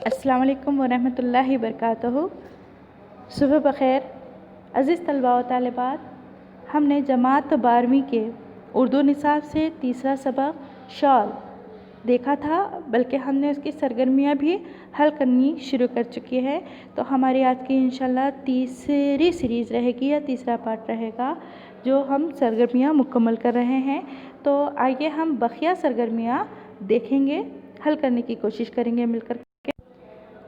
अस्सलाम वालेकुम वरहमतुल्लाहि वबरकातुहू। सुबह बख़ैर अज़ीज़ तलबा व तालिबात, हमने जमात 12वीं के उर्दू निसाब से तीसरा सबक शॉल देखा था, बल्कि हमने उसकी सरगर्मियाँ भी हल करनी शुरू कर चुकी है। तो हमारी आज की इंशाल्लाह तीसरी सीरीज़ रहेगी या तीसरा पार्ट रहेगा जो हम सरगर्मियाँ मुकम्मल कर रहे हैं। तो आइए हम बकिया सरगर्मियाँ देखेंगे, हल करने की कोशिश करेंगे मिलकर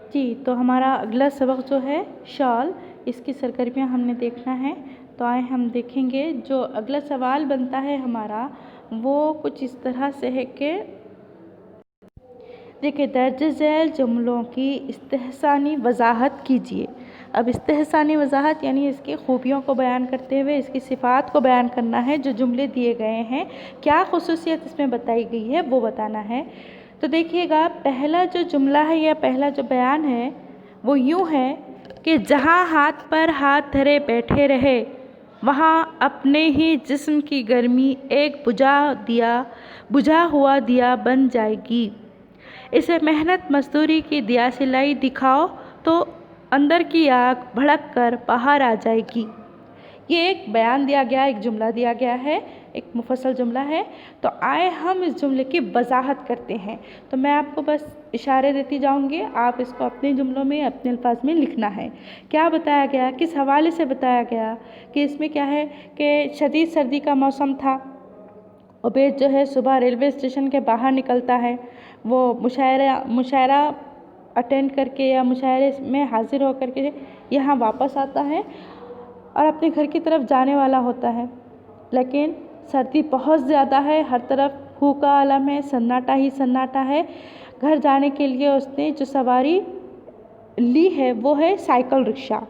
जी। तो हमारा अगला सबक जो है शॉल, इसकी सरगर्मियाँ हमने देखना है। तो आए हम देखेंगे। जो अगला सवाल बनता है हमारा वो कुछ इस तरह से है कि देखिए, दर्ज झैल जुमलों की इस्तेहसानी वजाहत कीजिए। अब इस्तेहसानी वजाहत यानी इसकी खूबियों को बयान करते हुए इसकी सिफ़ात को बयान करना है। जो जुमले दिए गए हैं, क्या ख़ुसूसियत इसमें बताई गई है वो बताना है। तो देखिएगा, पहला जो जुमला है या पहला जो बयान है वो यूँ है कि जहाँ हाथ पर हाथ धरे बैठे रहे वहाँ अपने ही जिस्म की गर्मी एक बुझा हुआ दिया बन जाएगी। इसे मेहनत मजदूरी की दिया सिलाई दिखाओ तो अंदर की आग भड़क कर बाहर आ जाएगी। ये एक बयान दिया गया, एक जुमला दिया गया है, एक मुफस्सल जुमला है। तो आए हम इस जुमले की वजाहत करते हैं। तो मैं आपको बस इशारे देती जाऊंगी, आप इसको अपने जुमलों में अपने अल्फाज में लिखना है। क्या बताया गया, किस हवाले से बताया गया कि इसमें क्या है कि शदीद सर्दी का मौसम था। उबैद जो है सुबह रेलवे स्टेशन के बाहर निकलता है, वो मुशायरा अटेंड करके या मुशायरे में हाजिर होकर के यहाँ वापस आता है और अपने घर की तरफ जाने वाला होता है। लेकिन सर्दी बहुत ज़्यादा है, हर तरफ हू का आलम है, सन्नाटा ही सन्नाटा है। घर जाने के लिए उसने जो सवारी ली है वो है साइकिल रिक्शा।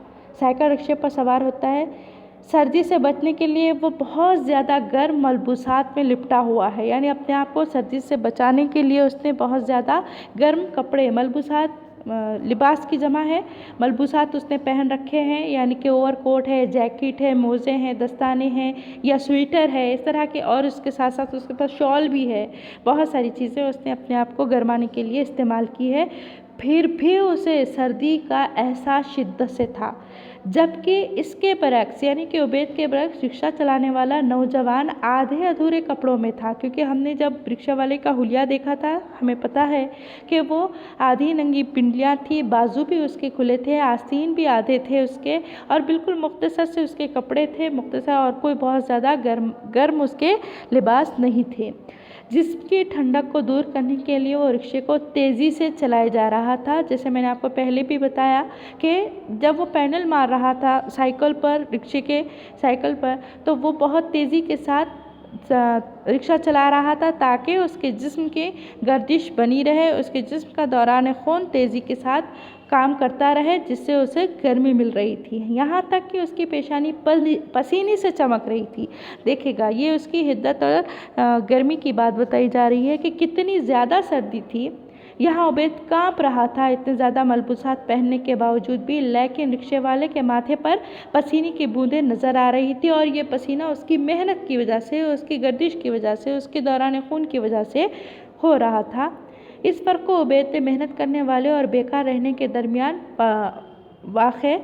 साइकिल रिक्शे पर सवार होता है। सर्दी से बचने के लिए वो बहुत ज़्यादा गर्म मलबूसात में लिपटा हुआ है, यानी अपने आप को सर्दी से बचाने के लिए उसने बहुत ज़्यादा गर्म कपड़े, मलबूसात लिबास की जमा है, मलबूसात उसने पहन रखे हैं, यानी कि ओवरकोट है, जैकेट है, मोज़े हैं, दस्ताने हैं या स्वेटर है, इस तरह के। और उसके साथ साथ उसके पास शॉल भी है। बहुत सारी चीज़ें उसने अपने आप को गर्माने के लिए इस्तेमाल की है। फिर भी उसे सर्दी का एहसास शिद्दत से था। जबकि इसके बरक्स, यानी कि उबैद के बरक्स, रिक्शा चलाने वाला नौजवान आधे अधूरे कपड़ों में था। क्योंकि हमने जब रिक्शा वाले का हुलिया देखा था, हमें पता है कि वो आधी नंगी पिंडलियाँ थी, बाजू भी उसके खुले थे, आस्तीन भी आधे थे उसके, और बिल्कुल मुख्तसर से उसके कपड़े थे, मुख्तसर, और कोई बहुत ज़्यादा गर्म उसके लिबास नहीं थे। जिसकी ठंडक को दूर करने के लिए वो रिक्शे को तेज़ी से चलाया जा रहा था। जैसे मैंने आपको पहले भी बताया कि जब वो पैडल मार रहा था साइकिल पर, रिक्शे के साइकिल पर, तो वो बहुत तेज़ी के साथ रिक्शा चला रहा था ताकि उसके जिस्म की गर्दिश बनी रहे, उसके जिस्म का दौरान खून तेज़ी के साथ काम करता रहे, जिससे उसे गर्मी मिल रही थी। यहाँ तक कि उसकी पेशानी पसीने से चमक रही थी। देखिएगा, ये उसकी हिद्दत और गर्मी की बात बताई जा रही है कि कितनी ज़्यादा सर्दी थी। यहाँ उबैद काँप रहा था इतने ज़्यादा मलबूसात पहनने के बावजूद भी, लेकिन रिक्शे वाले के माथे पर पसीने की बूंदें नज़र आ रही थी, और ये पसीना उसकी मेहनत की वजह से, उसकी गर्दिश की वजह से, उसके दौरान खून की वजह से हो रहा था। इस फ़र्क को उबैद ने मेहनत करने वाले और बेकार रहने के दरमियान वाक़े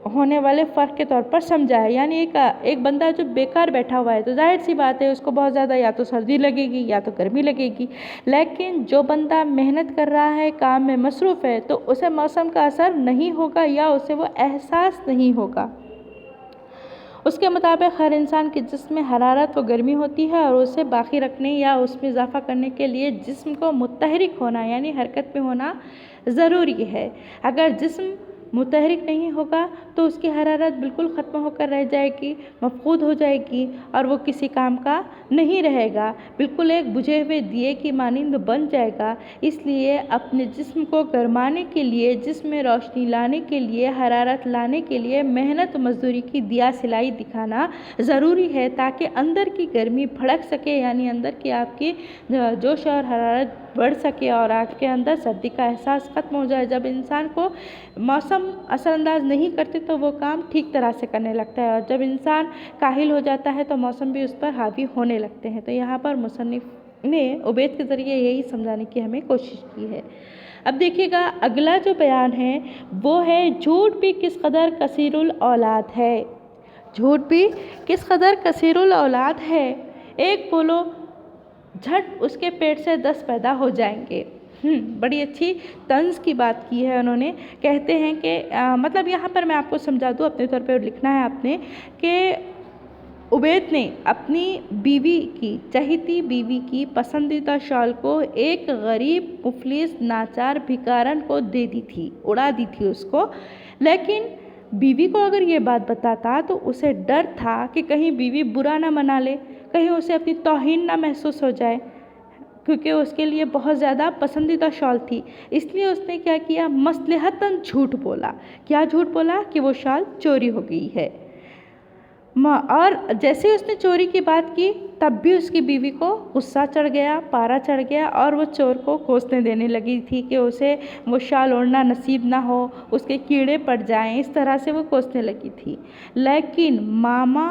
होने वाले फ़र्क के तौर पर समझा है। यानी एक बंदा जो बेकार बैठा हुआ है तो जाहिर सी बात है उसको बहुत ज़्यादा या तो सर्दी लगेगी या तो गर्मी लगेगी। लेकिन जो बंदा मेहनत कर रहा है, काम में मसरूफ़ है, तो उसे मौसम का असर नहीं होगा या उसे वो एहसास नहीं होगा। उसके मुताबिक हर इंसान के जिस्म में हरारत व गर्मी होती है, और उसे बाकी रखने या उसमें इजाफ़ा करने के लिए जिस्म को मुतहरिक होना, यानी हरकत में होना ज़रूरी है। अगर जिस्म मुतहरिक नहीं होगा तो उसकी हरारत बिल्कुल ख़त्म होकर रह जाएगी, मफकूद हो जाएगी, और वो किसी काम का नहीं रहेगा, बिल्कुल एक बुझे हुए दिए की मानिंद बन जाएगा। इसलिए अपने जिस्म को गरमाने के लिए, जिस्म में रोशनी लाने के लिए, हरारत लाने के लिए मेहनत मजदूरी की दिया सिलाई दिखाना ज़रूरी है, ताकि अंदर की गर्मी भड़क सके, यानी अंदर की आपकी जोश और हरारत बढ़ सके और आपके अंदर सर्दी का एहसास ख़त्म हो जाए। जब इंसान को मौसम असरअंदाज नहीं करते तो वो काम ठीक तरह से करने लगता है, और जब इंसान काहिल हो जाता है तो मौसम भी उस पर हावी होने लगते हैं। तो यहाँ पर मुसन्निफ़ ने उबैद के ज़रिए यही समझाने की हमें कोशिश की है। अब देखिएगा अगला जो बयान है वो है झूठ भी किस कदर कसीरुल औलाद है। झूठ भी किस कदर कसीरुल औलाद है। एक बोलो झट उसके पेट से 10 पैदा हो जाएंगे। बड़ी अच्छी तंज की बात की है उन्होंने। कहते हैं कि मतलब यहाँ पर मैं आपको समझा दूँ, अपने तौर पर लिखना है आपने कि उबैद ने अपनी बीवी की, चहेती बीवी की पसंदीदा शॉल को एक गरीब मुफलिस नाचार भिखारन को दे दी थी, उड़ा दी थी उसको। लेकिन बीवी को अगर ये बात बताता तो उसे डर था कि कहीं बीवी बुरा ना मना ले, कहीं उसे अपनी तौहीन ना महसूस हो जाए, क्योंकि उसके लिए बहुत ज़्यादा पसंदीदा शॉल थी। इसलिए उसने क्या किया, मसलहतन झूठ बोला। क्या झूठ बोला कि वो शॉल चोरी हो गई है। और जैसे उसने चोरी की बात की तब भी उसकी बीवी को गुस्सा चढ़ गया, पारा चढ़ गया और वो चोर को कोसने देने लगी थी कि उसे वो शाल ओढ़ना नसीब ना हो, उसके कीड़े पड़ जाएं, इस तरह से वो कोसने लगी थी। लेकिन मामा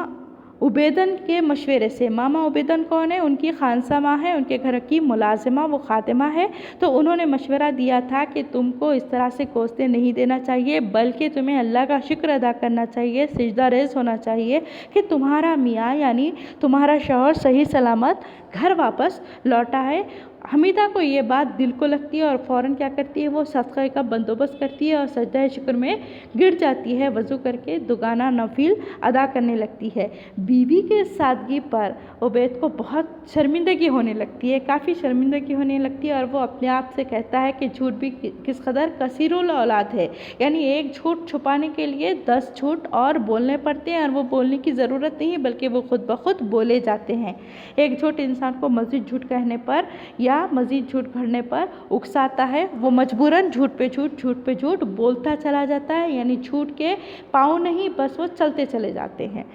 उबैदन के मशवरे से, मामा उबैदन कौन है, उनकी खानसा माँ है, उनके घर की मुलाजिमा वो खातिमा है, तो उन्होंने मशवरा दिया था कि तुमको इस तरह से कोसने नहीं देना चाहिए, बल्कि तुम्हें अल्लाह का शुक्र अदा करना चाहिए, सिजदा रेज़ होना चाहिए कि तुम्हारा मियाँ यानी तुम्हारा शौहर सही सलामत घर वापस लौटा है। हमीदा को ये बात दिल को लगती है और फ़ौरन क्या करती है, वो सदक़े का बंदोबस्त करती है और सजदा शुक्र में गिर जाती है, वज़ू करके दुगाना नफिल अदा करने लगती है। बीवी के सादगी पर उबैद को बहुत शर्मिंदगी होने लगती है, काफ़ी शर्मिंदगी होने लगती है और वो अपने आप से कहता है कि झूठ भी किस कदर कसीरुल औलाद है, यानी एक झूठ छुपाने के लिए 10 झूठ और बोलने पड़ते हैं और वो बोलने की ज़रूरत नहीं बल्कि वो खुद ब खुद बोले जाते हैं। एक झूठ इंसान को मज़ीद झूठ कहने पर या मज़ीद झूठ भरने पर उकसाता है, वो मजबूरन झूठ पे झूठ बोलता चला जाता है, यानी झूठ के पाँव नहीं बस वो चलते चले जाते हैं।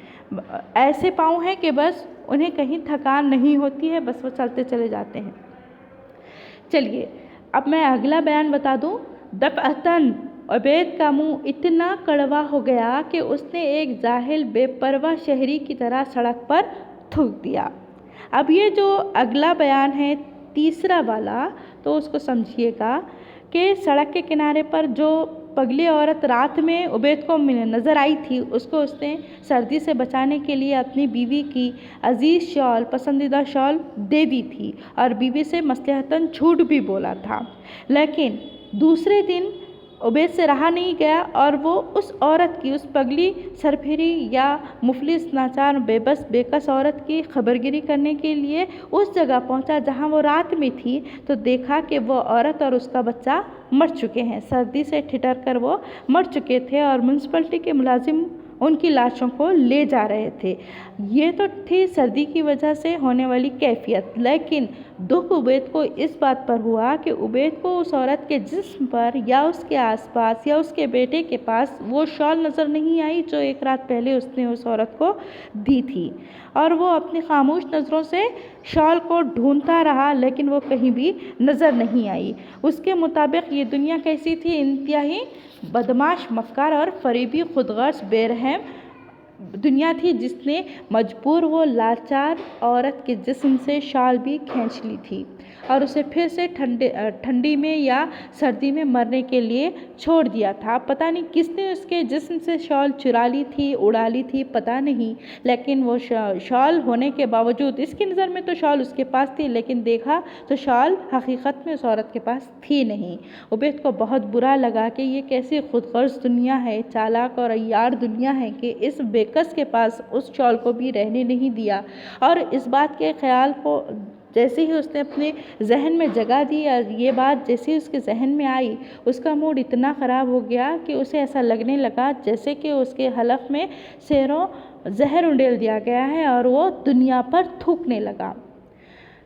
ऐसे पाँव हैं कि बस उन्हें कहीं थकान नहीं होती है, बस वो चलते चले जाते हैं। चलिए अब मैं अगला बयान बता दूं। दफ़अतन उबैद का मुंह इतना कड़वा हो गया कि उसने एक जाहिल बेपरवाह शहरी की तरह सड़क पर थूक दिया। अब ये जो अगला बयान है तीसरा वाला, तो उसको समझिएगा कि सड़क के किनारे पर जो पगली औरत रात में उबैद को नज़र आई थी, उसको उसने सर्दी से बचाने के लिए अपनी बीवी की अजीज़ शॉल, पसंदीदा शॉल दे दी थी और बीवी से मसलहतन झूठ भी बोला था। लेकिन दूसरे दिन उबैद से रहा नहीं गया और वो उस औरत की, उस पगली सरफिरी या मुफलिस नाचार बेबस बेकस औरत की खबरगिरी करने के लिए उस जगह पहुंचा जहां वो रात में थी। तो देखा कि वो औरत और उसका बच्चा मर चुके हैं, सर्दी से ठिठर कर वो मर चुके थे और म्यूनसिपलिटी के मुलाजिम उनकी लाशों को ले जा रहे थे। ये तो थी सर्दी की वजह से होने वाली कैफियत, लेकिन दुख उबैद को इस बात पर हुआ कि उबैद को उस औरत के जिस्म पर या उसके आसपास या उसके बेटे के पास वो शॉल नज़र नहीं आई जो एक रात पहले उसने उस औरत को दी थी। और वो अपनी खामोश नज़रों से शॉल को ढूंढता रहा, लेकिन वो कहीं भी नज़र नहीं आई। उसके मुताबिक ये दुनिया कैसी थी, इंतहाई बदमाश, मक्कार और फरेबी, खुदगर्ज, बेरहम दुनिया थी जिसने मजबूर वो लाचार औरत के जिस्म से शाल भी खींच ली थी और उसे फिर से ठंडी में या सर्दी में मरने के लिए छोड़ दिया था। पता नहीं किसने उसके जिस्म से शॉल चुरा ली थी, उड़ा ली थी, पता नहीं, लेकिन वो शॉल होने के बावजूद, इसकी नज़र में तो शॉल उसके पास थी, लेकिन देखा तो शॉल हकीकत में उस औरत के पास थी नहीं। उबैद को बहुत बुरा लगा कि ये कैसी खुदगर्ज दुनिया है, चालाक और अय्यार दुनिया है कि इस बेकस के पास उस शॉल को भी रहने नहीं दिया। और इस बात के ख्याल को जैसे ही उसने अपने जहन में जगह दी और ये बात जैसे ही उसके जहन में आई, उसका मूड इतना ख़राब हो गया कि उसे ऐसा लगने लगा जैसे कि उसके हलक में शेरों जहर उंडेल दिया गया है और वो दुनिया पर थूकने लगा।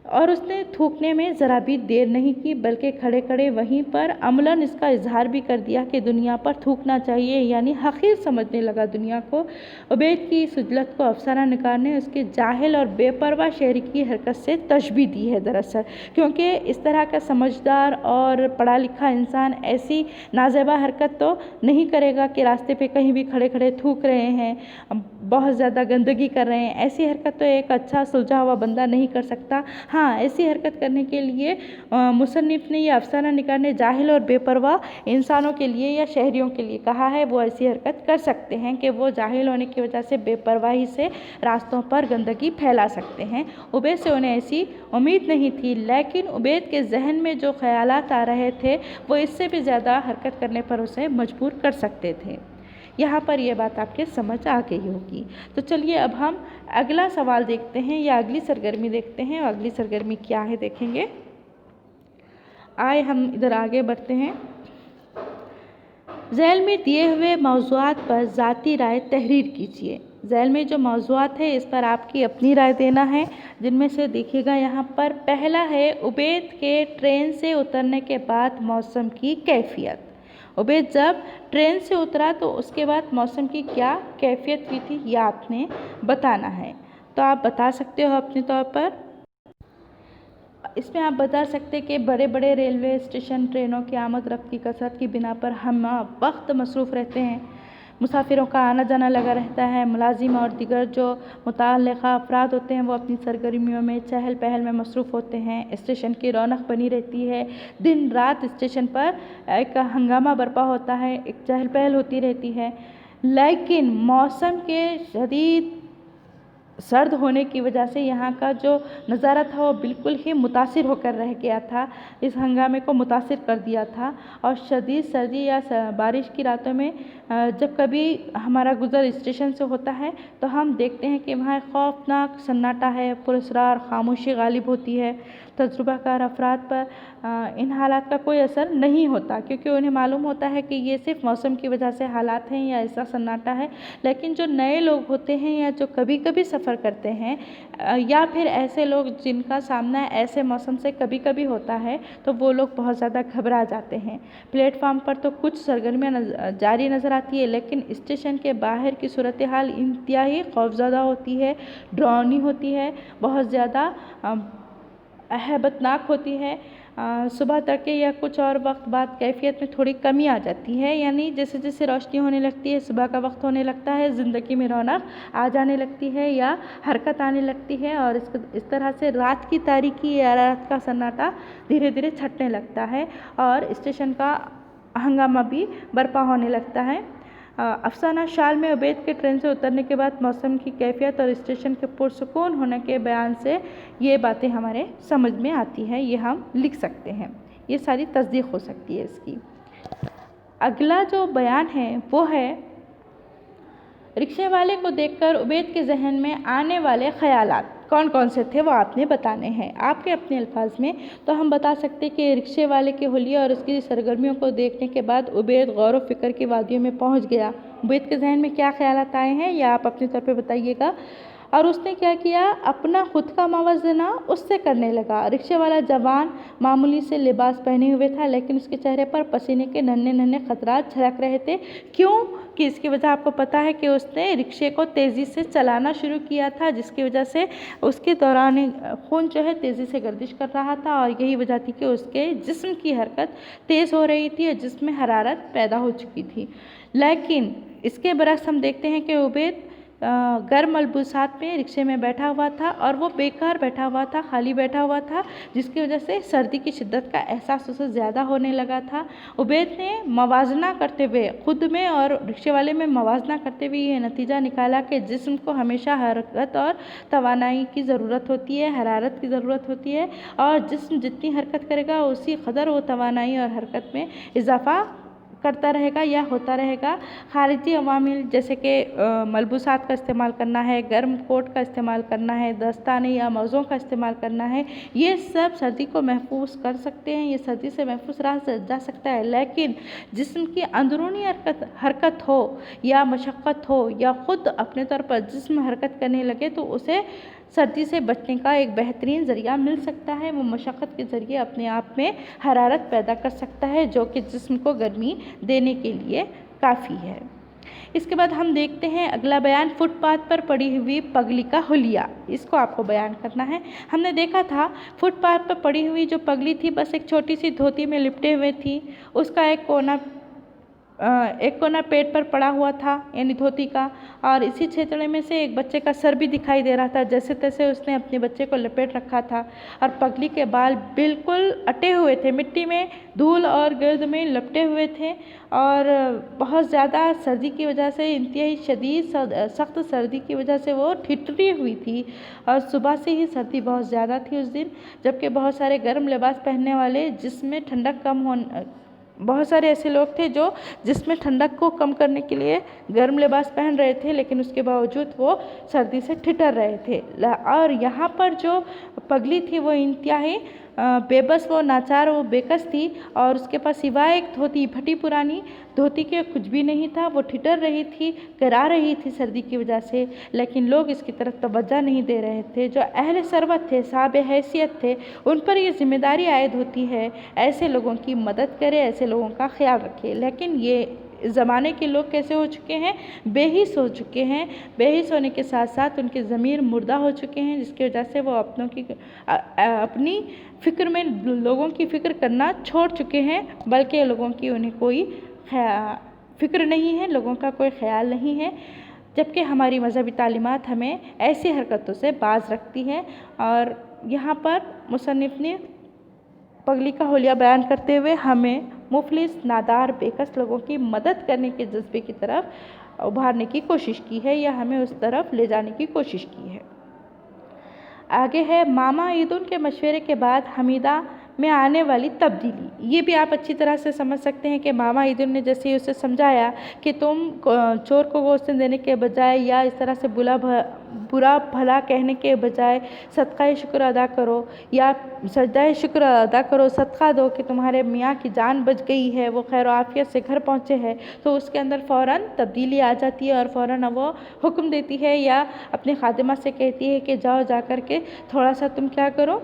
और उसने थूकने में ज़रा भी देर नहीं की, बल्कि खड़े खड़े वहीं पर अमलन इसका इजहार भी कर दिया कि दुनिया पर थूकना चाहिए, यानी हक़ीर समझने लगा दुनिया को। उबैद की सुजलत को अफसरा निकार ने उसके जाहिल और बेपरवाह शहरी की हरकत से तशबीह दी है दरअसल, क्योंकि इस तरह का समझदार और पढ़ा लिखा इंसान ऐसी नाज़ेबा हरकत तो नहीं करेगा कि रास्ते पे कहीं भी खड़े खड़े थूक रहे हैं। बहुत ज़्यादा गंदगी कर रहे हैं। ऐसी हरकत तो एक अच्छा सुलझा हुआ बंदा नहीं कर सकता। हाँ, ऐसी हरकत करने के लिए मुसन्निफ़ ने या अफसाना निगार ने जाहिल और बेपरवाह इंसानों के लिए या शहरियों के लिए कहा है, वो ऐसी हरकत कर सकते हैं कि वो जाहिल होने की वजह से बेपरवाही से रास्तों पर गंदगी फैला सकते हैं। उबैद से उन्हें ऐसी उम्मीद नहीं थी, लेकिन उबैद के जहन में जो ख्यालात आ रहे थे वो इससे भी ज़्यादा हरकत करने पर उसे मजबूर कर सकते थे। यहाँ पर यह बात आपके समझ आ गई होगी। तो चलिए अब हम अगला सवाल देखते हैं या अगली सरगर्मी देखते हैं। और अगली सरगर्मी क्या है देखेंगे। आए हम इधर आगे बढ़ते हैं। झैल में दिए हुए मौज़ूआत पर ज़ाती राय तहरीर कीजिए। झैल में जो मौज़ूआत है इस पर आपकी अपनी राय देना है, जिनमें से देखिएगा यहाँ पर पहला है उबैद के ट्रेन से उतरने के बाद मौसम की कैफियत। उबैद जब ट्रेन से उतरा तो उसके बाद मौसम की क्या कैफियत हुई थी, यह आपने बताना है। तो आप बता सकते हो अपने तौर पर। इसमें आप बता सकते हैं कि बड़े बड़े रेलवे स्टेशन ट्रेनों की आमद रफ्त की कसरत की बिना पर हम वक्त मसरूफ़ रहते हैं। मुसाफिरों का आना जाना लगा रहता है। मुलाजिम और दीगर जो मुतअल्लिक़ा अफराद होते हैं वो अपनी सरगर्मियों में चहल पहल में मसरूफ़ होते हैं। स्टेशन की रौनक बनी रहती है। दिन रात स्टेशन पर एक हंगामा बरपा होता है, एक चहल पहल होती रहती है। लेकिन मौसम के शदीद सर्द होने की वजह से यहाँ का जो नज़ारा था वो बिल्कुल ही मुतासिर होकर रह गया था, इस हंगामे को मुतासिर कर दिया था। और शदीद सर्दी या बारिश की रातों में जब कभी हमारा गुज़र स्टेशन से होता है तो हम देखते हैं कि वहाँ खौफनाक सन्नाटा है, पुरस्रार खामोशी गालिब होती है। तजुर्बाकार अफराद पर इन हालात का कोई असर नहीं होता, क्योंकि उन्हें मालूम होता है कि ये सिर्फ मौसम की वजह से हालात हैं या ऐसा सन्नाटा है। लेकिन जो नए लोग होते हैं या जो कभी कभी सफ़र करते हैं या फिर ऐसे लोग जिनका सामना ऐसे मौसम से कभी कभी होता है, तो वो लोग बहुत ज़्यादा घबरा जाते हैं। प्लेटफार्म पर तो कुछ सरगर्मियाँ जारी नज़र आती है, लेकिन स्टेशन के बाहर की सूरत हाल इंतहाई खौफज़दा होती है, डरावनी होती है, बहुत ज़्यादा हैबतनाक होती है। सुबह तड़के या कुछ और वक्त बाद कैफियत में थोड़ी कमी आ जाती है, यानी जैसे जैसे रोशनी होने लगती है, सुबह का वक्त होने लगता है, ज़िंदगी में रौनक आ जाने लगती है या हरकत आने लगती है। और इस तरह से रात की तारीकी या रात का सन्नाटा धीरे धीरे छटने लगता है और स्टेशन का हंगामा भी बर्पा होने लगता है। अफसाना शाल में उबैद के ट्रेन से उतरने के बाद मौसम की कैफियत और स्टेशन के पुरसुकून होने के बयान से ये बातें हमारे समझ में आती है, ये हम लिख सकते हैं, ये सारी तस्दीक हो सकती है इसकी। अगला जो बयान है वो है रिक्शे वाले को देखकर उबैद के जहन में आने वाले ख्यालात कौन कौन से थे वो आपने बताने हैं आपके अपने अल्फाज में। तो हम बता सकते हैं कि रिक्शे वाले के हुलिया और उसकी सरगर्मियों को देखने के बाद उबैद गौर व फिक्र की वादियों में पहुंच गया। उबैद के जहन में क्या ख्यालात आए हैं या आप अपने तौर पे बताइएगा। और उसने क्या किया, अपना खुद का मवज़ना उससे करने लगा। रिक्शे वाला जवान मामूली से लिबास पहने हुए था, लेकिन उसके चेहरे पर पसीने के नन्हे नन्हे खतरात झलक रहे थे। क्यों कि इसकी वजह आपको पता है कि उसने रिक्शे को तेज़ी से चलाना शुरू किया था, जिसकी वजह से उसके दौरान खून जो है तेज़ी से गर्दिश कर रहा था। और यही वजह थी कि उसके जिस्म की हरकत तेज़ हो रही थी और जिस्म में हरारत पैदा हो चुकी थी। लेकिन इसके बरक्स हम देखते हैं कि उबैद गर्म मलबूसात में रिक्शे में बैठा हुआ था और वो बेकार बैठा हुआ था, खाली बैठा हुआ था, जिसकी वजह से सर्दी की शिद्दत का एहसास उसे ज़्यादा होने लगा था। उबैद ने मवाजना करते हुए खुद में और रिक्शे वाले में मवाजना करते हुए ये नतीजा निकाला कि जिस्म को हमेशा हरकत और तवानाई की ज़रूरत होती है, हरारत की ज़रूरत होती है, और जिस्म जितनी हरकत करेगा उसी कदर वो तवानाई और हरकत में इजाफ़ा करता रहेगा या होता रहेगा। खारिजी अवामिल जैसे कि मलबूसात का इस्तेमाल करना है, गर्म कोट का इस्तेमाल करना है, दस्ताने या मौज़ों का इस्तेमाल करना है, ये सब सर्दी को महफूज कर सकते हैं, ये सर्दी से महफूज रहा जा सकता है। लेकिन जिस्म की अंदरूनी हरकत हो या मशक्क़त हो या ख़ुद अपने तौर पर जिस्म हरकत करने लगे तो उसे सर्दी से बचने का एक बेहतरीन ज़रिया मिल सकता है। वो मशक्क़त के ज़रिए अपने आप में हरारत पैदा कर सकता है, जो कि जिस्म को गर्मी देने के लिए काफ़ी है। इसके बाद हम देखते हैं अगला बयान, फुटपाथ पर पड़ी हुई पगली का हुलिया। इसको आपको बयान करना है। हमने देखा था फुटपाथ पर पड़ी हुई जो पगली थी बस एक छोटी सी धोती में लिपटे हुए थी, उसका एक कोना एक कोना पेट पर पड़ा हुआ था यानी धोती का, और इसी क्षेत्र में से एक बच्चे का सर भी दिखाई दे रहा था। जैसे तैसे उसने अपने बच्चे को लपेट रखा था और पगली के बाल बिल्कुल अटे हुए थे, मिट्टी में, धूल और गर्द में लपटे हुए थे और बहुत ज़्यादा सर्दी की वजह से, इंतहाई शदीद सख्त सर्दी की वजह से वो ठिठुरी हुई थी और सुबह से ही सर्दी बहुत ज़्यादा थी उस दिन। जबकि बहुत सारे गर्म लिबास पहनने वाले, जिसमें ठंडक कम होने, बहुत सारे ऐसे लोग थे जो जिसमें ठंडक को कम करने के लिए गर्म लिबास पहन रहे थे, लेकिन उसके बावजूद वो सर्दी से ठिठुर रहे थे। और यहाँ पर जो पगली थी वो इंतहाई बेबस, वो नाचार, वो बेकस थी और उसके पास सिवाय एक धोती, फटी पुरानी धोती के कुछ भी नहीं था। वो ठिठुर रही थी, करा रही थी सर्दी की वजह से, लेकिन लोग इसकी तरफ तवज्जो नहीं दे रहे थे। जो अहले सरवत थे, साहब हैसियत थे, उन पर ये जिम्मेदारी आयद होती है ऐसे लोगों की मदद करे, ऐसे लोगों का ख्याल रखे। लेकिन ये ज़माने के लोग कैसे हो चुके हैं, बेहिस हो चुके हैं। बेहिस होने के साथ साथ उनके ज़मीर मुर्दा हो चुके हैं, जिसकी वजह से वो अपनों की अपनी फ़िक्र में लोगों की फ़िक्र करना छोड़ चुके हैं, बल्कि लोगों की उन्हें कोई फ़िक्र नहीं है, लोगों का कोई ख्याल नहीं है। जबकि हमारी मज़हबी तालीमात हमें ऐसी हरकतों से बाज रखती है। और यहाँ पर मुसन्निफ़ ने पगली का हुलिया बयान करते हुए हमें मुफलिस, नादार, बेकस लोगों की मदद करने के जज्बे की तरफ उभारने की कोशिश की है, या हमें उस तरफ ले जाने की कोशिश की है। आगे है मामा ईदुन के मशवरे के बाद हमीदा में आने वाली तब्दीली। ये भी आप अच्छी तरह से समझ सकते हैं कि मामा ईदुन ने जैसे ही उसे समझाया कि तुम चोर को गोश्त देने के बजाय या इस तरह से बुरा भला कहने के बजाय सदका शुक्र अदा करो या सजदा शुक्र अदा करो, सदका दो कि तुम्हारे मियाँ की जान बच गई है, वो खैर आफियत से घर पहुँचे हैं, तो उसके अंदर फ़ौरन तब्दीली आ जाती है और फ़ौरन वो हुक्म देती है या अपने खादिमा से कहती है कि जाओ जा कर के थोड़ा सा तुम क्या करो,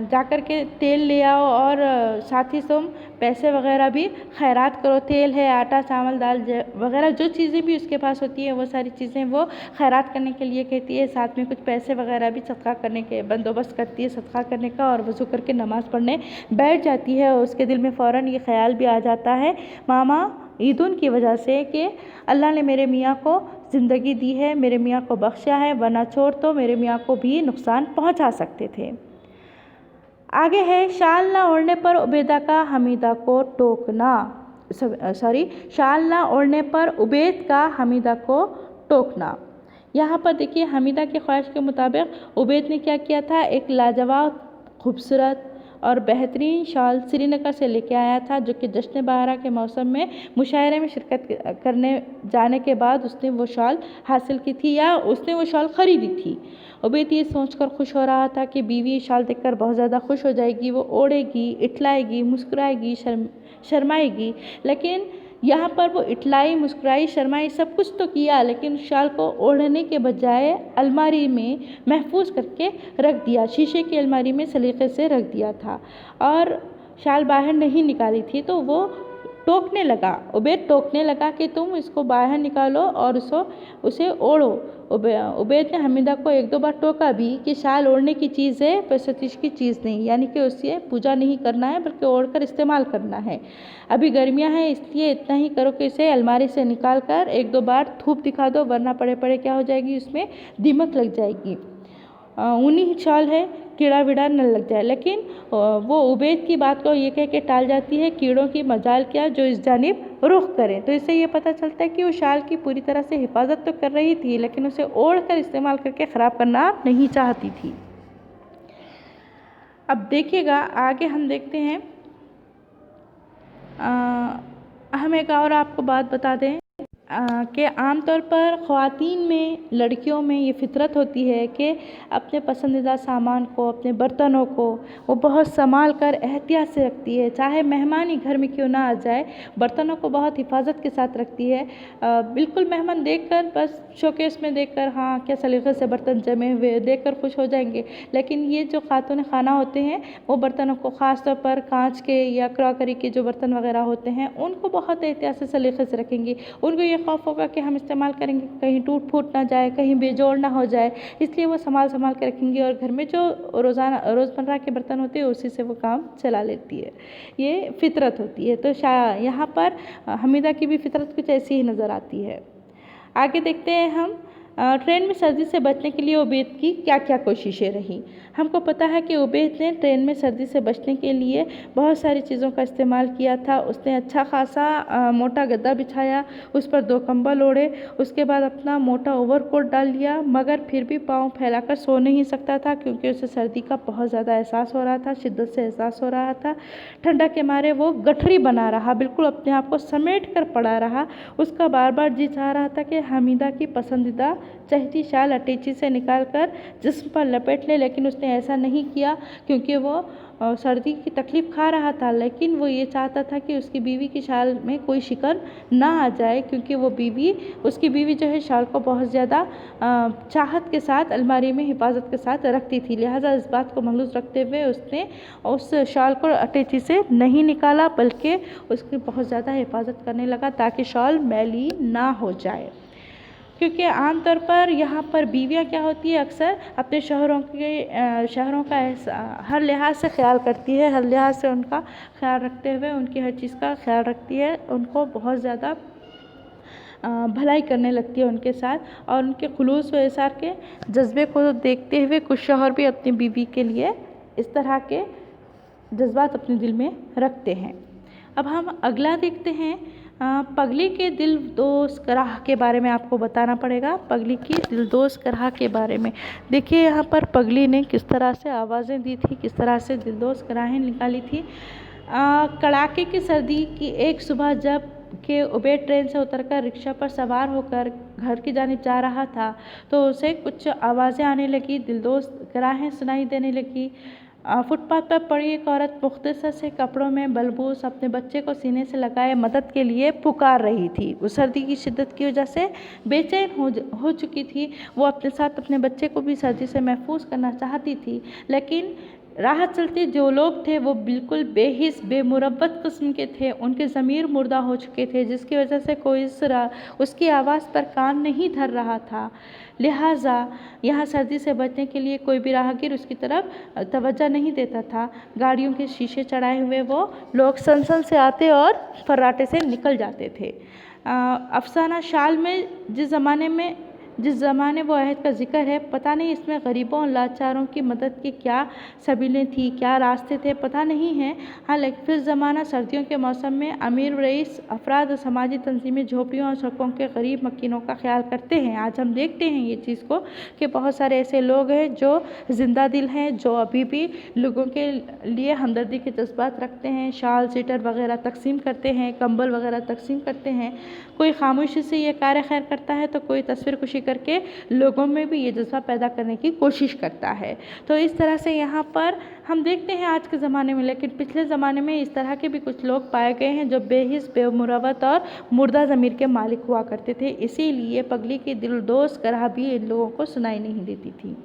जाकर के तेल ले आओ और साथ ही तुम पैसे वगैरह भी खैरात करो। तेल है, आटा, चावल, दाल वगैरह जो चीज़ें भी उसके पास होती हैं वो सारी चीज़ें वो खैरात करने के लिए कहती है। साथ में कुछ पैसे वगैरह भी सदका करने के बंदोबस्त करती है, सदका करने का, और वज़ू करके नमाज़ पढ़ने बैठ जाती है। और उसके दिल में फ़ौरन ये ख्याल भी आ जाता है मामा ईदुन की वजह से कि अल्लाह ने मेरे मियाँ को ज़िंदगी दी है, मेरे मियाँ को बख्शा है, वरना चोर तो मेरे मियाँ को भी नुकसान पहुँचा सकते थे। आगे है शाल ना ओढ़ने पर उबैदा का हमीदा को टोकना, शाल ना ओढ़ने पर उबैद का हमीदा को टोकना। यहाँ पर देखिए हमीदा की ख्वाहिश के मुताबिक उबैद ने क्या किया था, एक लाजवाब, खूबसूरत और बेहतरीन शाल श्रीनगर से लेके आया था, जो कि जश्न बहारा के मौसम में मुशायरे में शिरकत करने जाने के बाद उसने वो शाल हासिल की थी या उसने वो शाल ख़रीदी थी। उबैद ये सोचकर खुश हो रहा था कि बीवी शाल देखकर बहुत ज़्यादा खुश हो जाएगी, वो ओढ़ेगी, इठलाएगी, मुस्कुराएगी, शर्माएगी। लेकिन यहाँ पर वो इठलाई, मुस्कुराई, शर्माई, सब कुछ तो किया, लेकिन शाल को ओढ़ने के बजाय अलमारी में महफूज करके रख दिया, शीशे की अलमारी में सलीके से रख दिया था और शाल बाहर नहीं निकाली थी। तो वो टोकने लगा, उबैद टोकने लगा कि तुम इसको बाहर निकालो और उसे ओढ़ो। उबैद ने हमीदा को एक दो बार टोका भी कि शाल ओढ़ने की चीज़ है, प्रस्तुति की चीज़ नहीं, यानी कि उससे पूजा नहीं करना है बल्कि ओढ़कर इस्तेमाल करना है। अभी गर्मियां हैं इसलिए इतना ही करो कि इसे अलमारी से निकाल कर एक दो बार धूप दिखा दो, वरना पड़े पड़े क्या हो जाएगी, उसमें दीमक लग जाएगी। ऊनी ही शाल है, कीड़ा वीड़ा न लग जाए। लेकिन वो उबैद की बात को ये कह के टाल जाती है, कीड़ों की मजाल क्या जो इस जानिब रुख करें। तो इससे ये पता चलता है कि वो शाल की पूरी तरह से हिफाजत तो कर रही थी, लेकिन उसे ओढ़ कर इस्तेमाल करके ख़राब करना नहीं चाहती थी। अब देखिएगा आगे हम देखते हैं, हम एक और आपको बात बता दें कि आमतौर पर ख़वातीन में, लड़कियों में ये फितरत होती है कि अपने पसंदीदा सामान को, अपने बर्तनों को वो बहुत संभाल कर एहतियात से रखती है। चाहे मेहमान ही घर में क्यों ना आ जाए, बर्तनों को बहुत हिफाजत के साथ रखती है। बिल्कुल मेहमान देखकर, बस शोकेस में देखकर, हाँ क्या सलीक़े से बर्तन जमे हुए देखकर खुश हो जाएंगे, लेकिन ये जो खातून खाना होते हैं वो बर्तनों को ख़ास तौर पर कांच के या क्रॉकरी के जो बर्तन वगैरह होते हैं उनको बहुत एहतियात से सलीक़े से रखेंगी। उनको ये खौफ होगा कि हम इस्तेमाल करेंगे कहीं टूट फूट ना जाए, कहीं बेजोड़ ना हो जाए, इसलिए वो संभाल के रखेंगी और घर में जो रोज़मर्रा के बर्तन होते हैं उसी से वो काम चला लेती है। ये फितरत होती है। तो यहाँ पर हमीदा की भी फितरत कुछ ऐसी ही नज़र आती है। आगे देखते हैं हम ट्रेन में सर्दी से बचने के लिए उबैद की क्या क्या कोशिशें रहीं। हमको पता है कि उबैद ने ट्रेन में सर्दी से बचने के लिए बहुत सारी चीज़ों का इस्तेमाल किया था। उसने अच्छा खासा मोटा गद्दा बिछाया, उस पर 2 कंबल ओढ़े, उसके बाद अपना मोटा ओवरकोट डाल लिया, मगर फिर भी पाँव फैलाकर सो नहीं सकता था क्योंकि उसे सर्दी का बहुत ज़्यादा एहसास हो रहा था, शिद्दत से एहसास हो रहा था। ठंडा के मारे वो गठरी बना रहा, बिल्कुल अपने आप को समेट कर पड़ा रहा। उसका बार बार जी चाह रहा था कि हमीदा की पसंदीदा चहती शाल अटैची से निकालकर जिस्म पर लपेट ले, लेकिन उसने ऐसा नहीं किया क्योंकि वो सर्दी की तकलीफ़ खा रहा था। लेकिन वो ये चाहता था कि उसकी बीवी की शाल में कोई शिकन ना आ जाए, क्योंकि वो उसकी बीवी जो है शाल को बहुत ज़्यादा चाहत के साथ अलमारी में हिफाजत के साथ रखती थी। लिहाजा इस बात को महसूस रखते हुए उसने उस शाल को अटैची से नहीं निकाला, बल्कि उसकी बहुत ज़्यादा हिफाजत करने लगा ताकि शाल मैली ना हो जाए। क्योंकि आमतौर पर यहाँ पर बीवियाँ क्या होती है, अक्सर अपने शौहरों का हर लिहाज से ख्याल करती है, हर लिहाज से उनका ख्याल रखते हुए उनकी हर चीज़ का ख्याल रखती है, उनको बहुत ज़्यादा भलाई करने लगती है उनके साथ। और उनके खुलूस व इसार के जज्बे को देखते हुए कुछ शौहर भी अपनी बीवी के लिए इस तरह के जज्बात अपने दिल में रखते हैं। अब हम अगला देखते हैं, पगली के दिलदोज़ कराह के बारे में आपको बताना पड़ेगा। पगली की दिलदोज़ कराह के बारे में देखिए, यहाँ पर पगली ने किस तरह से आवाज़ें दी थी, किस तरह से दिलदोज़ कराहें निकाली थी। कड़ाके की सर्दी की एक सुबह जब कि उबैद ट्रेन से उतरकर रिक्शा पर सवार होकर घर की जानिब जा रहा था तो उसे कुछ आवाज़ें आने लगी, दिलदोज़ कराहें सुनाई देने लगी। फुटपाथ पर पड़ी एक औरत मुख्तसर से कपड़ों में बलबूस अपने बच्चे को सीने से लगाए मदद के लिए पुकार रही थी। वो सर्दी की शिद्दत की वजह से बेचैन हो चुकी थी। वो अपने साथ अपने बच्चे को भी सर्दी से महफूज करना चाहती थी, लेकिन राह चलते जो लोग थे वो बिल्कुल बेहिस बेमुरब्बत किस्म के थे। उनके ज़मीर मुर्दा हो चुके थे, जिसकी वजह से कोई उसकी आवाज़ पर कान नहीं धर रहा था। लिहाजा यहाँ सर्दी से बचने के लिए कोई भी राहगीर उसकी तरफ तवज्जो नहीं देता था। गाड़ियों के शीशे चढ़ाए हुए वो लोग सनसन से आते और फर्राटे से निकल जाते थे। अफसाना शाल में जिस ज़माने वो अहद का जिक्र है, पता नहीं इसमें गरीबों और लाचारों की मदद की क्या सबीलें थी, क्या रास्ते थे, पता नहीं है। हाँ, लेकिन फिर ज़माना सर्दियों के मौसम में अमीर रईस अफराद और समाजी तंजीमें झोपड़ियों और सड़कों के गरीब मकीनों का ख्याल करते हैं। आज हम देखते हैं ये चीज़ को कि बहुत सारे ऐसे लोग हैं जो ज़िंदा दिल हैं, जो अभी भी लोगों के लिए हमदर्दी के जज्बात रखते हैं, शाल स्वेटर वगैरह तकसीम करते हैं, कंबल वगैरह तकसीम करते हैं। कोई खामोशी से ये कार्य खैर करता है तो कोई तस्वीर कुशी करके लोगों में भी ये जज्बा पैदा करने की कोशिश करता है। तो इस तरह से यहाँ पर हम देखते हैं आज के ज़माने में, लेकिन पिछले ज़माने में इस तरह के भी कुछ लोग पाए गए हैं जो बेहिस बेमुरवत और मुर्दा ज़मीर के मालिक हुआ करते थे। इसीलिए पगली की दिलदोज़ कराह भी इन लोगों को सुनाई नहीं देती थी।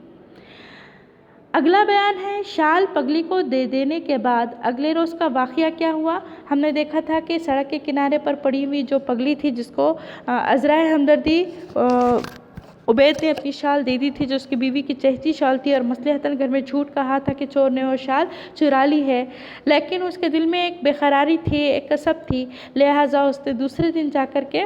अगला बयान है, शाल पगली को दे देने के बाद अगले रोज़ का वाक़या क्या हुआ। हमने देखा था कि सड़क के किनारे पर पड़ी हुई जो पगली थी, जिसको अज़राए हमदर्दी उबैद ने अपनी शाल दे दी थी, जो उसकी बीवी की चहती शाल थी, और मसलहतन घर में झूठ कहा था कि चोर ने वो शाल चुरा ली है, लेकिन उसके दिल में एक बेकरारी थी, एक कसब थी। लिहाजा उसने दूसरे दिन जाकर के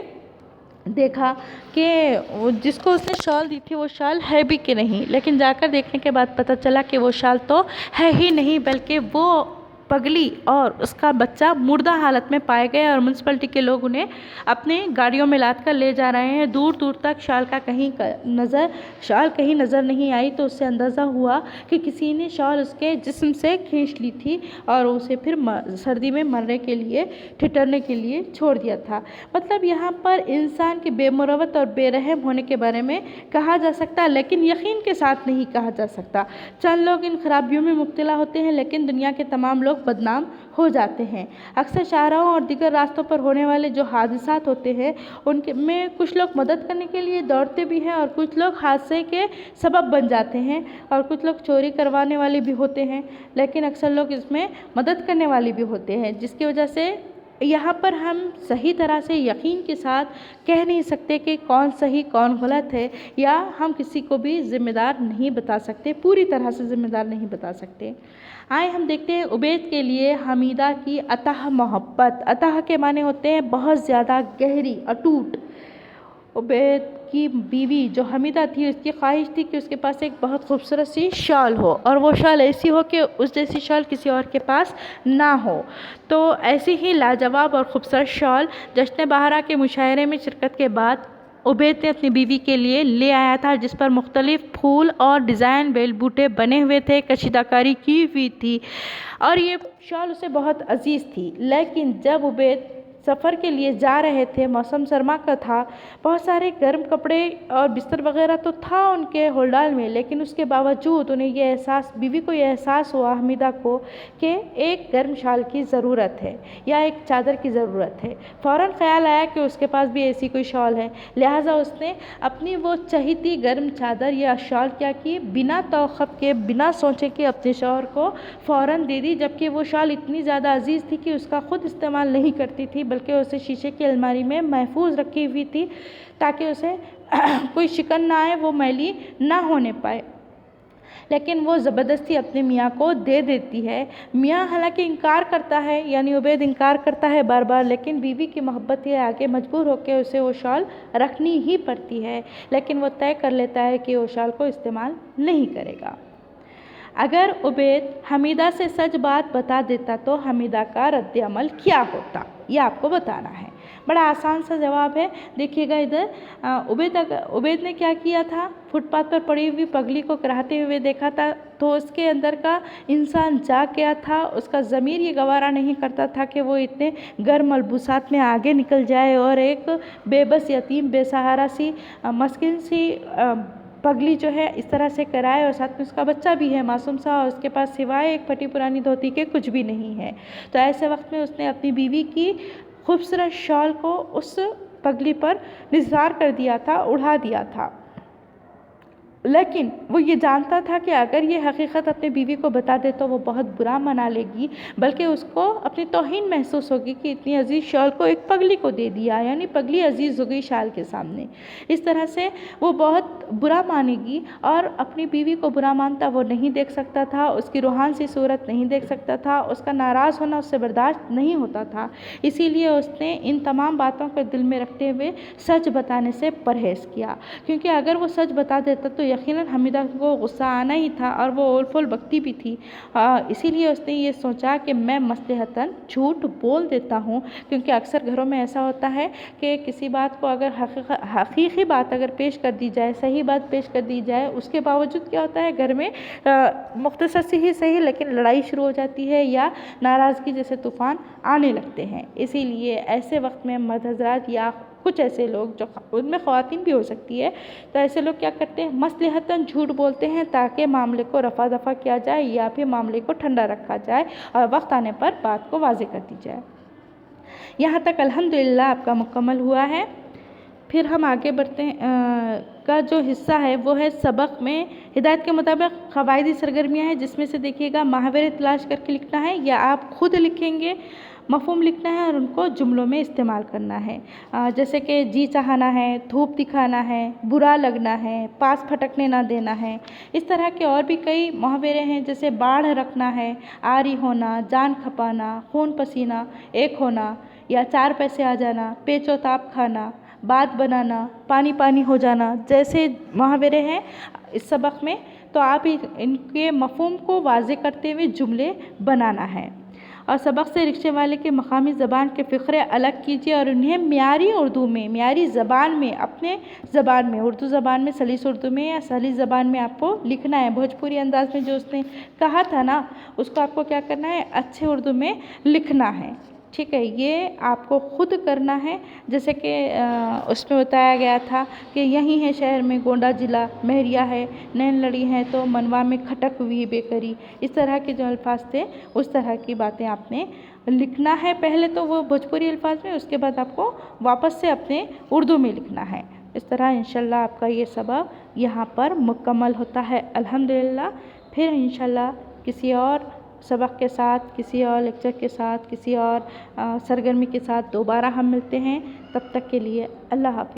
देखा कि जिसको उसने शाल दी थी वो शाल है भी कि नहीं, लेकिन जाकर देखने के बाद पता चला कि वो शाल तो है ही नहीं, बल्कि वो पगली और उसका बच्चा मुर्दा हालत में पाए गए और म्यूनसिपलिटी के लोग उन्हें अपने गाड़ियों में लाद कर ले जा रहे हैं। दूर दूर तक शाल कहीं नज़र नहीं आई, तो उससे अंदाज़ा हुआ कि किसी ने शाल उसके जिस्म से खींच ली थी और उसे फिर सर्दी में मरने के लिए ठिठुरने के लिए छोड़ दिया था। मतलब यहाँ पर इंसान के बेमुरवत और बेरहम होने के बारे में कहा जा सकता है, लेकिन यकीन के साथ नहीं कहा जा सकता। चंद लोग इन खराबियों में मुब्तला होते हैं, लेकिन दुनिया के तमाम लोग बदनाम हो जाते हैं। अक्सर शाहराहों और दीगर रास्तों पर होने वाले जो हादसात होते हैं उनके में कुछ लोग मदद करने के लिए दौड़ते भी हैं और कुछ लोग हादसे के सबब बन जाते हैं, और कुछ लोग चोरी करवाने वाले भी होते हैं, लेकिन अक्सर लोग इसमें मदद करने वाले भी होते हैं, जिसकी वजह से यहाँ पर हम सही तरह से यकीन के साथ कह नहीं सकते कि कौन सही कौन गलत है, या हम किसी को भी ज़िम्मेदार नहीं बता सकते, पूरी तरह से ज़िम्मेदार नहीं बता सकते। आए हम देखते हैं उबैद के लिए हमीदा की अतः मोहब्बत। अतः के माने होते हैं बहुत ज़्यादा गहरी, अटूट। उबैद की बीवी जो हमीदा थी, उसकी ख्वाहिश थी कि उसके पास एक बहुत खूबसूरत सी शॉल हो, और वो शॉल ऐसी हो कि उस जैसी शॉल किसी और के पास ना हो। तो ऐसी ही लाजवाब और ख़ूबसूरत शॉल जश्न बहारा के मुशायरे में शिरकत के बाद उबैद ने अपनी बीवी के लिए ले आया था, जिस पर मुख्तलिफ़ फूल और डिज़ाइन बेल बूटे बने हुए थे, कशीदाकारी की हुई थी, और ये शॉल उसे बहुत अजीज़ थी। लेकिन जब उबैद सफ़र के लिए जा रहे थे, मौसम सरमा का था, बहुत सारे गर्म कपड़े और बिस्तर वगैरह तो था उनके होल्डाल में, लेकिन उसके बावजूद उन्हें ये एहसास, बीवी को ये एहसास हुआ हमीदा को, कि एक गर्म शाल की ज़रूरत है या एक चादर की ज़रूरत है। फ़ौरन ख़्याल आया कि उसके पास भी ऐसी कोई शॉल है, लिहाजा उसने अपनी वो चहीती गर्म चादर या शॉल क्या की, बिना तौक़ुफ़ के, बिना सोचे कि अपने शौहर को फ़ौरन दे दी, जबकि वो शॉल इतनी ज़्यादा अजीज़ थी कि उसका ख़ुद इस्तेमाल नहीं करती थी, बल्कि उसे शीशे की अलमारी में महफूज रखी हुई थी, ताकि उसे कोई शिकन ना आए, वो मैली ना होने पाए। लेकिन वो ज़बरदस्ती अपने मियाँ को दे देती है। मियाँ हालांकि इनकार करता है, यानी उबैद इनकार करता है बार बार, लेकिन बीवी की मोहब्बत के आगे मजबूर होकर उसे वो शॉल रखनी ही पड़ती है। लेकिन वो तय कर लेता है कि वो शॉल को इस्तेमाल नहीं करेगा। अगर उबैद हमीदा से सच बात बता देता तो हमीदा का रद्द अमल क्या होता, ये आपको बताना है। बड़ा आसान सा जवाब है, देखिएगा इधर। उबैद ने क्या किया था, फुटपाथ पर पड़ी हुई पगली को कराहते हुए देखा था, तो उसके अंदर का इंसान जाग गया था। उसका ज़मीर ये गवारा नहीं करता था कि वो इतने गर्म मलबूसात में आगे निकल जाए और एक बेबस यतीम बेसहारा सी मस्किन सी पगली जो है इस तरह से कराए, और साथ में उसका बच्चा भी है मासूम सा, और उसके पास सिवाय एक फटी पुरानी धोती के कुछ भी नहीं है। तो ऐसे वक्त में उसने अपनी बीवी की खूबसूरत शॉल को उस पगली पर निसार कर दिया था, उड़ा दिया था। लेकिन वो ये जानता था कि अगर ये हकीकत अपनी बीवी को बता दे तो वो बहुत बुरा मना लेगी, बल्कि उसको अपनी तौहीन महसूस होगी कि इतनी अजीज़ शॉल को एक पगली को दे दिया, यानी पगली अजीज़ हो गई शाल के सामने। इस तरह से वो बहुत बुरा मानेगी, और अपनी बीवी को बुरा मानता वो नहीं देख सकता था, उसकी रूहान सी सूरत नहीं देख सकता था, उसका नाराज़ होना उससे बर्दाश्त नहीं होता था। इसीलिए उसने इन तमाम बातों को दिल में रखते हुए सच बताने से परहेज़ किया, क्योंकि अगर वो सच बता देता तो यकीनन हमीदा को गुस्सा आना ही था, और वो ओलफोल बकती भी थी। इसीलिए उसने ये सोचा कि मैं मसलहतन झूठ बोल देता हूँ, क्योंकि अक्सर घरों में ऐसा होता है कि किसी बात को अगर हकीकी बात अगर पेश कर दी जाए, सही बात पेश कर दी जाए, उसके बावजूद क्या होता है, घर में मुख्तसर से ही सही लेकिन लड़ाई शुरू हो जाती है, या नाराज़गी जैसे तूफ़ान आने लगते हैं। इसीलिए ऐसे वक्त में मर्द हज़रात या कुछ ऐसे लोग, जो उनमें ख़वातीन भी हो सकती है, तो ऐसे लोग क्या करते हैं, मसलहतन झूठ बोलते हैं ताकि मामले को रफ़ा दफ़ा किया जाए, या फिर मामले को ठंडा रखा जाए और वक्त आने पर बात को वाज़े कर दी जाए। यहाँ तक अल्हम्दुलिल्लाह आपका मुकम्मल हुआ है। फिर हम आगे बढ़ते हैं। का जो हिस्सा है वो है सबक में हिदायत के मुताबिक क़वाइदी सरगर्मियाँ हैं, जिसमें से देखिएगा मुहावरे तलाश करके लिखना है, या आप खुद लिखेंगे, मफ़हूम लिखना है और उनको जुमलों में इस्तेमाल करना है। जैसे कि जी चाहना है, धूप दिखाना है, बुरा लगना है, पास फटकने ना देना है। इस तरह के और भी कई मुहावरे हैं, जैसे बाढ़ रखना है, आरी होना, जान खपाना, खून पसीना एक होना, या चार पैसे आ जाना, पेचो ताप खाना, बात बनाना, पानी पानी हो जाना, जैसे मुहावरे हैं इस सबक में। तो आप इनके मफ़हूम को वाज़े करते हुए जुमले बनाना है। और सबक से रिक्शे वाले के मकामी ज़बान के फ़िक्रे अलग कीजिए और उन्हें म्यारी उर्दू में, म्यारी ज़बान में, अपने ज़बान में, उर्दू ज़बान में, सलीस उर्दू में या सलीस ज़बान में आपको लिखना है। भोजपुरी अंदाज में जो उसने कहा था ना, उसको आपको क्या करना है, अच्छे उर्दू में लिखना है। ठीक है, ये आपको खुद करना है। जैसे कि उसमें बताया गया था कि यहीं है शहर में गोंडा ज़िला, महरिया है, नैन लड़ी हैं तो मनवा में खटक हुई बेकरी। इस तरह के जो अल्फाज थे उस तरह की बातें आपने लिखना है। पहले तो वो भोजपुरी अल्फाज में, उसके बाद आपको वापस से अपने उर्दू में लिखना है। इस तरह इंशाल्लाह आपका ये सबक यहाँ पर मुकम्मल होता है अल्हम्दुलिल्लाह। फिर इंशाल्लाह किसी और सबक के साथ, किसी और लेक्चर के साथ, किसी और सरगर्मी के साथ दोबारा हम मिलते हैं। तब तक के लिए अल्लाह हाफ़िज़।